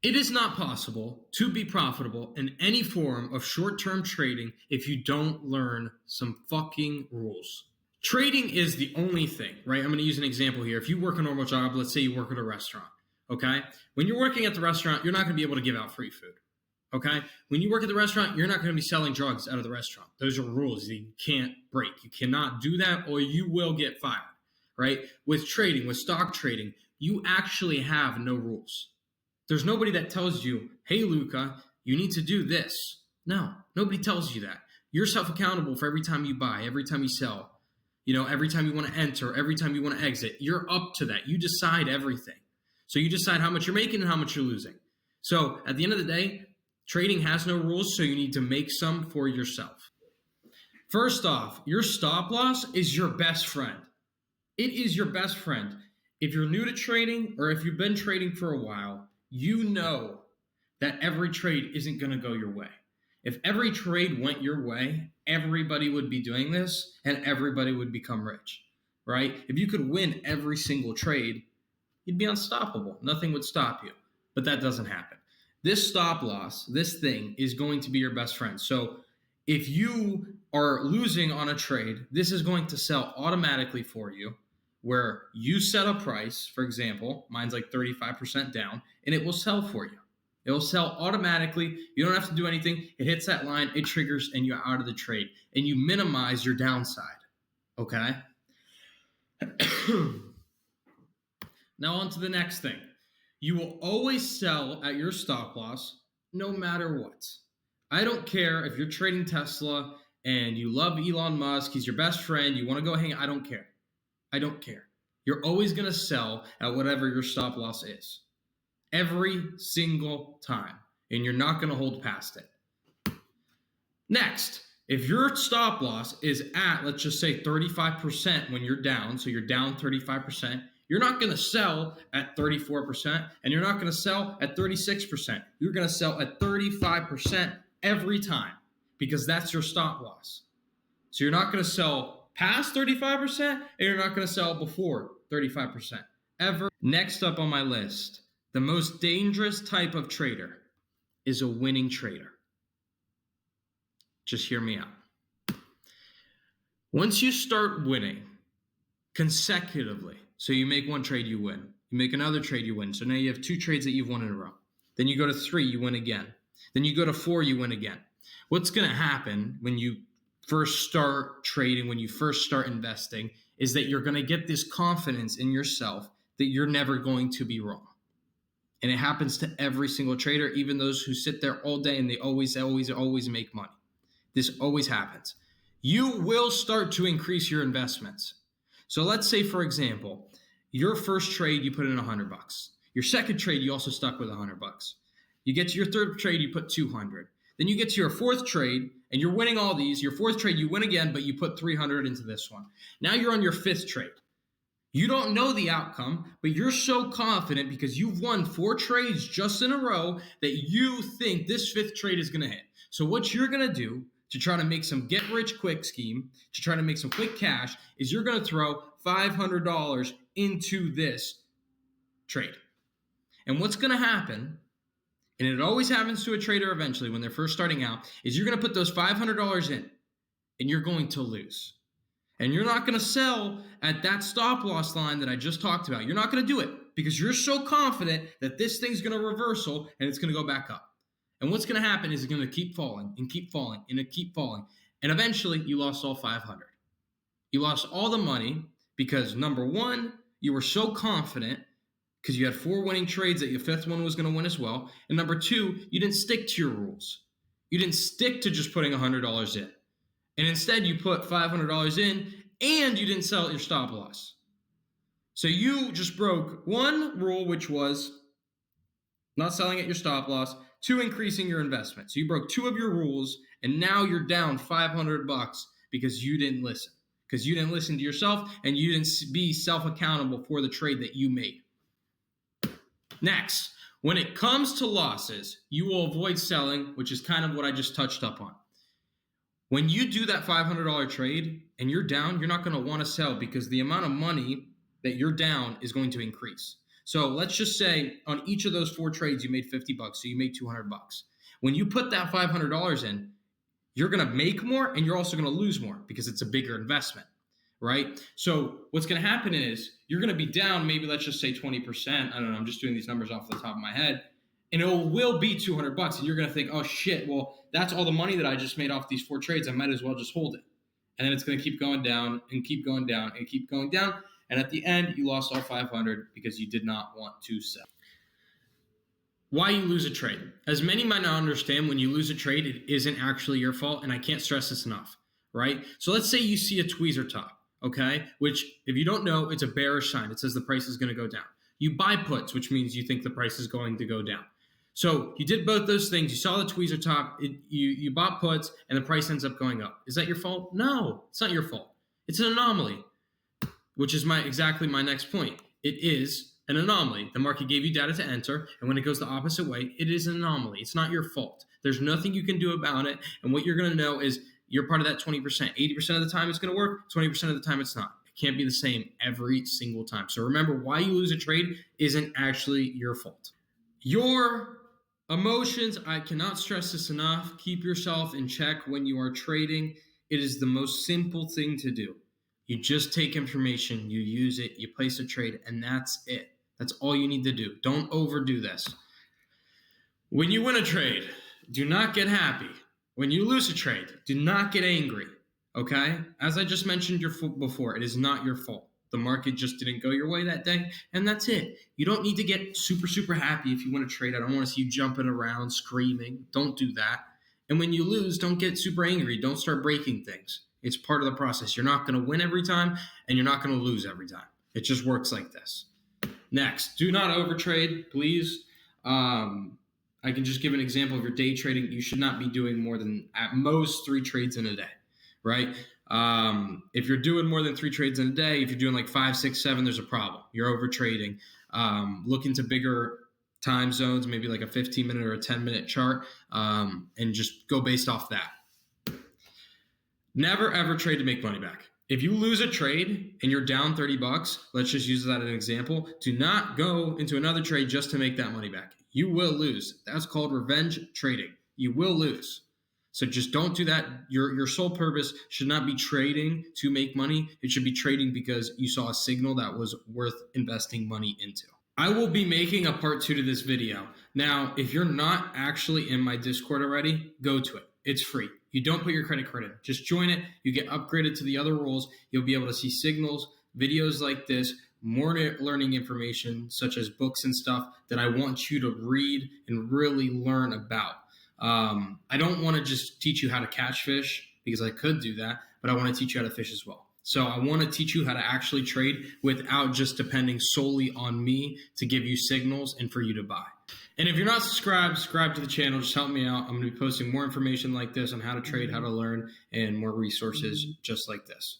It is not possible to be profitable in any form of short-term trading if you don't learn some fucking rules. Trading is the only thing, right? I'm going to use an example here. If you work a normal job, let's say you work at a restaurant, okay? When you're working at the restaurant, you're not going to be able to give out free food, okay? When you work at the restaurant, you're not going to be selling drugs out of the restaurant. Those are rules that you can't break. You cannot do that or you will get fired, right? With trading, with stock trading, you actually have no rules. There's nobody that tells you, hey, Luca, you need to do this. No, nobody tells you that. You're self-accountable for every time you buy, every time you sell, every time you want to enter, every time you want to exit. You're up to that. You decide everything. So you decide how much you're making and how much you're losing. So at the end of the day, trading has no rules, so you need to make some for yourself. First off, your stop loss is your best friend. It is your best friend. If you're new to trading or if you've been trading for a while, you know that every trade isn't going to go your way. If every trade went your way, everybody would be doing this and everybody would become rich, right? If you could win every single trade, you'd be unstoppable. Nothing would stop you, but that doesn't happen. This stop loss, this thing is going to be your best friend. So if you are losing on a trade, this is going to sell automatically for you, where you set a price, for example, mine's like 35% down, and it will sell for you. It will sell automatically. You don't have to do anything. It hits that line, it triggers, and you're out of the trade. And you minimize your downside, okay? Now on to the next thing. You will always sell at your stop loss no matter what. I don't care if you're trading Tesla and you love Elon Musk, he's your best friend, you want to go hang out, I don't care. I don't care. You're always going to sell at whatever your stop loss is. Every single time. And you're not going to hold past it. Next, if your stop loss is at, let's just say 35% when you're down, so you're down 35%, you're not going to sell at 34% and you're not going to sell at 36%. You're going to sell at 35% every time because that's your stop loss. So you're not going to sell past 35% and you're not going to sell before 35% ever. Next up on my list, the most dangerous type of trader is a winning trader. Just hear me out. Once you start winning consecutively, so you make one trade, you win. You make another trade, you win. So now you have 2 trades that you've won in a row. Then you go to 3, you win again. Then you go to 4, you win again. What's going to happen when you first start trading, when you first start investing, is that you're going to get this confidence in yourself that you're never going to be wrong. And it happens to every single trader, even those who sit there all day and they always make money. This always happens. You will start to increase your investments. So let's say, for example, your first trade, you put in $100. Your second trade, you also stuck with $100. You get to your third trade, you put 200. Then you get to your fourth trade and you're winning all these. Your fourth trade, you win again, but you put 300 into this one. Now you're on your fifth trade. You don't know the outcome, but you're so confident because you've won 4 trades just in a row that you think this fifth trade is going to hit. So what you're going to do to try to make some get-rich-quick scheme, to try to make some quick cash, is you're going to throw $500 into this trade. And what's going to happen, and it always happens to a trader eventually when they're first starting out, is you're going to put those $500 in, and you're going to lose. And you're not going to sell at that stop loss line that I just talked about. You're not going to do it because you're so confident that this thing's going to reversal and it's going to go back up. And what's going to happen is it's going to keep falling and keep falling and it keep falling. And eventually you lost all 500. You lost all the money because number one, you were so confident because you had 4 winning trades that your fifth one was going to win as well. And number two, you didn't stick to your rules. You didn't stick to just putting $100 in. And instead you put $500 in and you didn't sell at your stop loss. So you just broke one rule, which was not selling at your stop loss, 2, increasing your investment. So you broke 2 of your rules and now you're down $500 because you didn't listen. Because you didn't listen to yourself and you didn't be self-accountable for the trade that you made. Next, when it comes to losses, you will avoid selling, which is kind of what I just touched up on. When you do that $500 trade and you're down, you're not going to want to sell because the amount of money that you're down is going to increase. So let's just say on each of those 4 trades, you made $50. So you made $200. When you put that $500 in, you're going to make more and you're also going to lose more because it's a bigger investment, right? So what's going to happen is you're going to be down, maybe let's just say 20%. I don't know. I'm just doing these numbers off the top of my head. And it will be $200. And you're going to think, oh shit, well, that's all the money that I just made off these 4 trades. I might as well just hold it. And then it's going to keep going down and keep going down and keep going down. And at the end, you lost all 500 because you did not want to sell. Why you lose a trade. As many might not understand, when you lose a trade, it isn't actually your fault. And I can't stress this enough, right? So let's say you see a tweezer top, okay? Which, if you don't know, it's a bearish sign. It says the price is going to go down. You buy puts, which means you think the price is going to go down. So you did both those things. You saw the tweezer top, you bought puts, and the price ends up going up. Is that your fault? No, it's not your fault. It's an anomaly, which is exactly my next point. It is an anomaly. The market gave you data to enter, and when it goes the opposite way, it is an anomaly. It's not your fault. There's nothing you can do about it, and what you're going to know is you're part of that 20%. 80% of the time it's going to work, 20% of the time it's not. It can't be the same every single time. So remember, why you lose a trade isn't actually your fault. Your emotions, I cannot stress this enough. Keep yourself in check when you are trading. It is the most simple thing to do. You just take information, you use it, you place a trade, and that's it. That's all you need to do. Don't overdo this. When you win a trade, do not get happy. When you lose a trade, do not get angry, okay? As I just mentioned before, it is not your fault. The market just didn't go your way that day, and that's it. You don't need to get super, super happy if you win a trade. I don't want to see you jumping around, screaming. Don't do that. And when you lose, don't get super angry. Don't start breaking things. It's part of the process. You're not going to win every time, and you're not going to lose every time. It just works like this. Next, do not overtrade, please. I can just give an example of your day trading. You should not be doing more than at most 3 trades in a day, right? If you're doing more than 3 trades in a day, if you're doing like 5, 6, 7, there's a problem. You're over trading. Look into bigger time zones, maybe like a 15-minute or a 10-minute chart, and just go based off that. Never ever trade to make money back. If you lose a trade and you're down $30, let's just use that as an example. Do not go into another trade just to make that money back. You will lose. That's called revenge trading. You will lose. So just don't do that. Your sole purpose should not be trading to make money. It should be trading because you saw a signal that was worth investing money into. I will be making a part 2 to this video. Now, if you're not actually in my Discord already, go to it. It's free. You don't put your credit card in. Just join it. You get upgraded to the other roles. You'll be able to see signals, videos like this, more learning information such as books and stuff that I want you to read and really learn about. I don't want to just teach you how to catch fish because I could do that, but I want to teach you how to fish as well. So I want to teach you how to actually trade without just depending solely on me to give you signals and for you to buy. And if you're not subscribed, subscribe to the channel. Just help me out. I'm going to be posting more information like this on how to trade, how to learn, and more resources just like this.